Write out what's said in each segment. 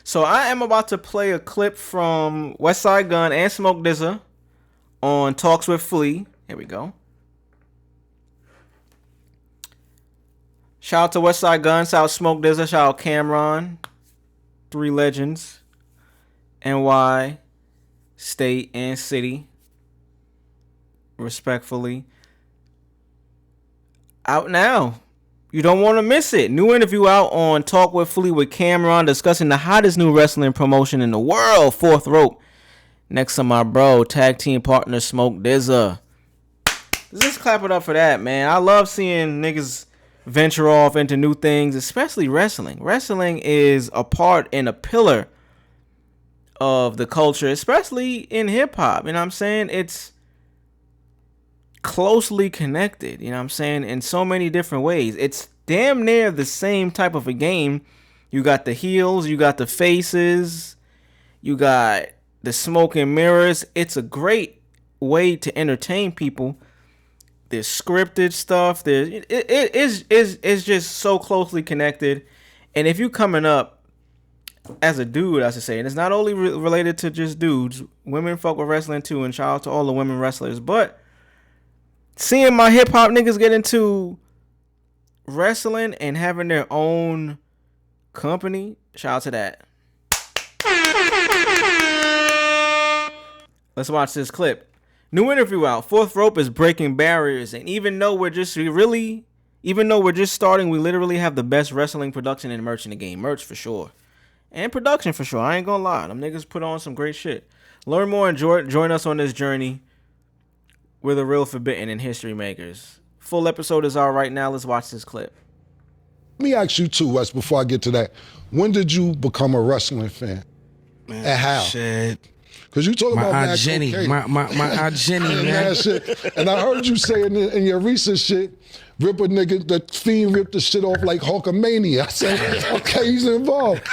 So I am about to play a clip from Westside Gunn and Smoke DZA on Talks with Flea. Here we go. Shout out to Westside Gunn, shout out Smoke DZA, shout out Cam'ron, three legends, NY, state and city, respectfully. Out now. You don't want to miss it. New interview out on Talk with Flea with Cam'ron discussing the hottest new wrestling promotion in the world, Fourth Rope. Next to my bro, tag team partner Smoke DZA. Just clap it up for that, man. I love seeing niggas venture off into new things, especially wrestling. Wrestling is a part and a pillar of the culture, especially in hip-hop. You know what I'm saying? It's closely connected, you know what I'm saying, in so many different ways. It's damn near the same type of a game. You got the heels, you got the faces, you got the smoke and mirrors. It's a great way to entertain people. There's scripted stuff. It's just so closely connected. And if you coming up as a dude, I should say, and it's not only related to just dudes, women fuck with wrestling too, and shout out to all the women wrestlers, but seeing my hip hop niggas get into wrestling and having their own company, shout out to that. Let's watch this clip. New interview out. Fourth Rope is breaking barriers, and even though we're just starting, we literally have the best wrestling production and merch in the game. Merch for sure, and production for sure. I ain't gonna lie, them niggas put on some great shit. Learn more and join us on this journey. We're the real forbidden and history makers. Full episode is out right now. Let's watch this clip. Let me ask you too, Wes, before I get to that. When did you become a wrestling fan? Man, and how? Shit. Because you talk about Aunt Jenny, my Aunt Jenny, man. And I heard you say in your recent shit, rip a nigga, the Fiend ripped the shit off like Hulkamania. I said, okay, he's involved.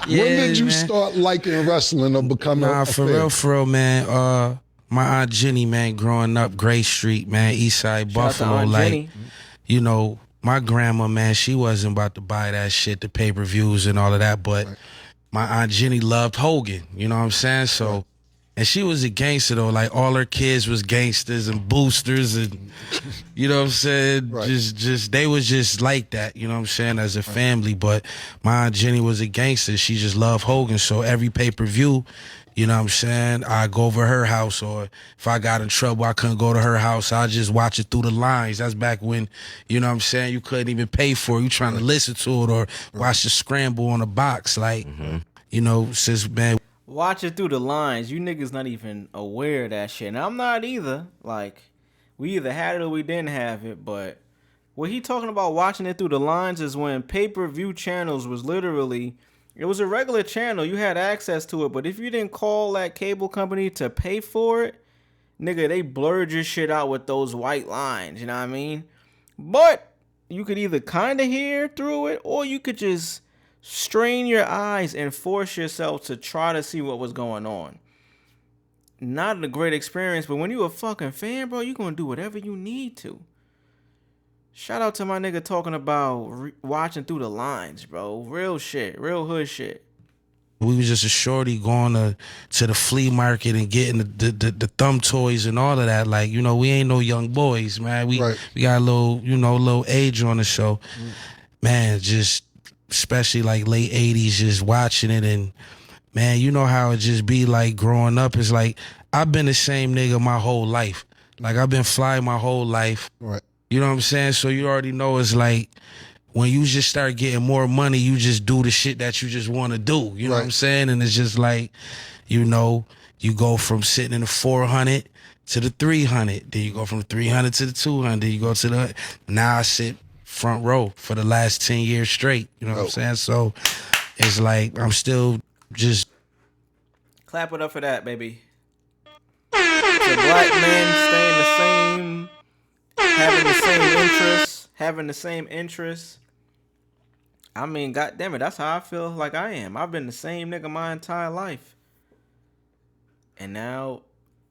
When did you start liking wrestling or becoming a fan? For real, man. My Aunt Jenny, man, growing up, Gray Street, man, Eastside Buffalo, like, Jenny. You know, my grandma, man, she wasn't about to buy that shit, the pay-per-views and all of that, but my Aunt Jenny loved Hogan, you know what I'm saying? So, and she was a gangster, though. Like, all her kids was gangsters and boosters and, you know what I'm saying? Just they was just like that, you know what I'm saying, as a family. But my Aunt Jenny was a gangster. She just loved Hogan. So every pay-per-view, you know what I'm saying, I go over her house, or if I got in trouble, I couldn't go to her house, I just watch it through the lines. That's back when, you know what I'm saying, you couldn't even pay for it. You trying to listen to it or watch the scramble on the box. Like, you know, since, man. Watch it through the lines. You niggas not even aware of that shit. And I'm not either. Like, we either had it or we didn't have it. But what he talking about watching it through the lines is when pay-per-view channels was literally... It was a regular channel. You had access to it. But if you didn't call that cable company to pay for it, nigga, they blurred your shit out with those white lines. You know what I mean? But you could either kind of hear through it, or you could just strain your eyes and force yourself to try to see what was going on. Not a great experience, but when you a fucking fan, bro, you gonna do whatever you need to. Shout out to my nigga talking about watching through the lines, bro. Real shit. Real hood shit. We was just a shorty going to the flea market and getting the thumb toys and all of that. Like, you know, we ain't no young boys, man. We got a little age on the show. Man, just especially like late 80s, just watching it. And, man, you know how it just be like growing up. It's like, I've been the same nigga my whole life. Like, I've been fly my whole life. Right. You know what I'm saying? So you already know it's like when you just start getting more money, you just do the shit that you just want to do. You know what I'm saying? And it's just like, you know, you go from sitting in the 400 to the 300. Then you go from the 300 to the 200. You go to the... Now I sit front row for the last 10 years straight. You know what I'm saying? So it's like I'm still just... Clap it up for that, baby. The black men staying the same... having the same interests. I mean, goddamn it, that's how I feel like I am. I've been the same nigga my entire life. And now,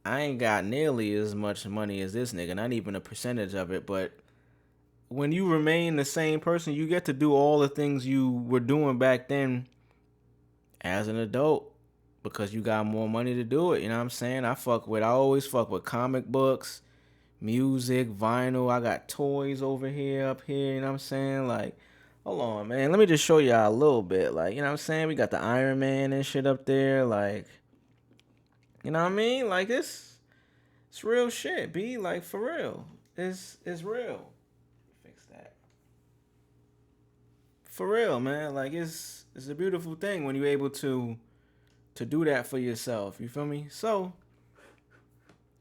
I ain't got nearly as much money as this nigga, not even a percentage of it, but when you remain the same person, you get to do all the things you were doing back then as an adult because you got more money to do it. You know what I'm saying? I always fuck with comic books, music, vinyl. I got toys over here, up here. You know what I'm saying? Like, hold on, man. Let me just show y'all a little bit. Like, you know what I'm saying? We got the Iron Man and shit up there. Like, you know what I mean? Like, it's real shit, B. Like, for real. It's real. Fix that. For real, man. Like, it's a beautiful thing when you're able to do that for yourself. You feel me? So,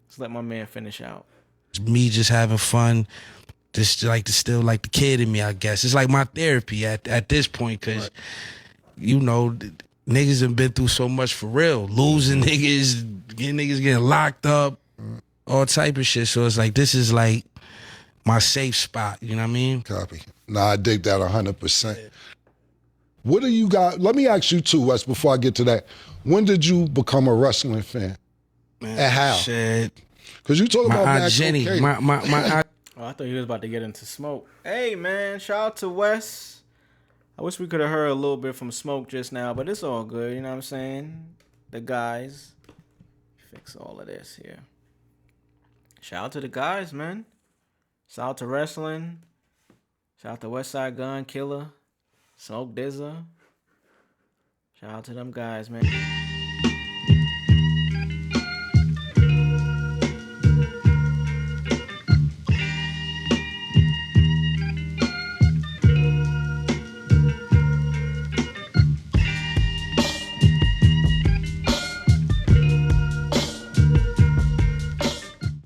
let's let my man finish out. Me just having fun. Just like still like the kid in me, I guess. It's like my therapy at this point, because, you know, niggas have been through so much for real. Losing niggas, getting locked up, all type of shit. So it's like, this is like my safe spot. You know what I mean? Copy. Nah, I dig that 100%. What do you got? Let me ask you too, Wes, before I get to that. When did you become a wrestling fan? Man, and how? Shit. Because you talk My about aunt Max Jenny. okay. My Oh, I thought he was about to get into Smoke. Hey, man, shout out to Wes. I wish we could have heard a little bit from Smoke just now, but it's all good. You know what I'm saying? The guys. Fix all of this here. Shout out to the guys, man. Shout out to wrestling. Shout out to Westside Gunn, Killer, Smoke Dizza. Shout out to them guys, man.